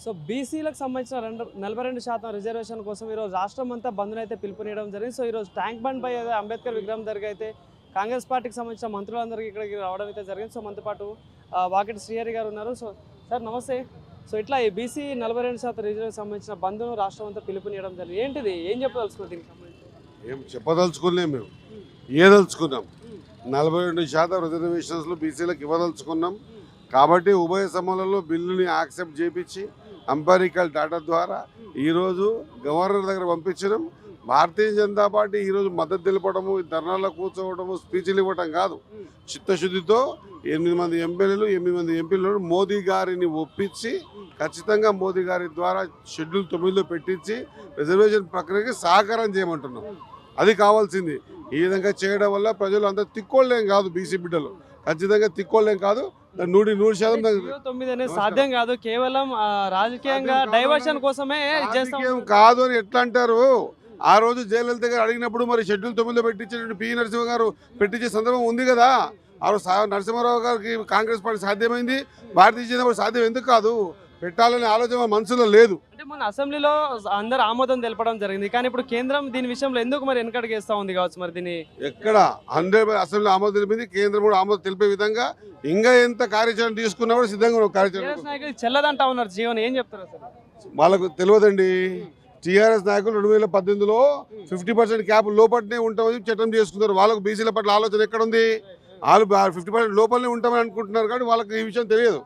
So బీసీలకు సంబంధించిన 42% reservation కోసం ఈరోజు రాష్ట్రం అంతా బంద్ను అయితే పిలుపునియడం జరిగింది. సో ఈరోజు ట్యాంక్ బండ్ పై అంబేద్కర్ విగ్రహం దగ్గర అయితే కాంగ్రెస్ పార్టీకి సంబంధించిన మంత్రులందరికీ ఇక్కడికి రావడం అయితే జరిగింది. సో మనతో పాటు వాకిటి శ్రీహరి గారు ఉన్నారు. సో సార్ నమస్తే. సో ఇట్లా ఈ బీసీ 42% రిజర్వేషన్ సంబంధించిన బంద్ను రాష్ట్రం అంతా పిలుపునియడం జరిగింది. ఏంటిది, ఏం చెప్పదలుచుకున్నారు దీనికి సంబంధించి? ఏం చెప్పదలుచుకోలేము, మేము ఇవ్వదలుచుకున్నాం. 42% రిజర్వేషన్స్లో బీసీలకు ఇవ్వదలుచుకున్నాం. కాబట్టి ఉభయ సభలలో బిల్లుని యాక్సెప్ట్ చేయించి అంపారికల్ డాటా ద్వారా ఈరోజు గవర్నర్ దగ్గర పంపించడం. భారతీయ జనతా పార్టీ ఈరోజు మద్దతు తెలపడము, ధర్నాల్లో కూర్చోవడము, స్పీచ్లు ఇవ్వటం కాదు. చిత్తశుద్ధితో 8 మంది ఎమ్మెల్యేలు 8 మంది ఎంపీలను మోదీ గారిని ఒప్పించి ఖచ్చితంగా మోదీ గారి ద్వారా షెడ్యూల్ 9లో పెట్టించి రిజర్వేషన్ ప్రక్రియకి సహకారం చేయమంటున్నాం. అది కావాల్సింది. ఈ విధంగా చేయడం వల్ల ప్రజలు అంతా తిక్కోళ్ళేం కాదు, బీసీ బిడ్డలు ఖచ్చితంగా తిక్కోళ్ళేం కాదు. 100% అనేది సాధ్యం కాదు. కేవలం రాజకీయంగా డైవర్షన్ కోసమే కాదు అని ఎట్లా అంటారు? ఆ రోజు జయలలిత గారు అడిగినప్పుడు మరి షెడ్యూల్ 9లో పెట్టించినట్టు పి నరసింహ గారు పెట్టించే సందర్భం ఉంది కదా. ఆ రోజు నరసింహారావు గారికి కాంగ్రెస్ పార్టీ సాధ్యమైంది, భారతీయ జనతా పార్టీ సాధ్యం ఎందుకు కాదు? పెట్టాలనే ఆలోచన మనసులో లేదు. అంటే మన అసెంబ్లీలో అందరు ఆమోదం తెలపడం జరిగింది, కానీ ఇప్పుడు కేంద్రం దీని విషయంలో ఎందుకు మరి వెనకడుగు వేస్తా ఉంది కావచ్చు? మరి దీన్ని ఎక్కడ 100 అసెంబ్లీ ఆమోదం తెలిపింది, కేంద్రం కూడా ఆమోదం తెలిపే విధంగా ఇంకా ఎంత కార్యాచరణ తీసుకున్నా కూడా సిద్ధంగా కార్యాచరణ చెల్లదంటా ఉన్నారు. జీవన్ ఏం చెప్తారు అసలు? వాళ్ళకు తెలియదండి. టీఆర్ఎస్ నాయకులు 2018లో 50% క్యాప్ లోపలనే ఉంటామని చట్టం చేసుకున్నారు. వాళ్ళకు బీసీల పట్ల ఆలోచన ఎక్కడ ఉంది? వాళ్ళు 50% లోపలనే ఉంటామని అనుకుంటున్నారు, కానీ వాళ్ళకి ఈ విషయం తెలియదు.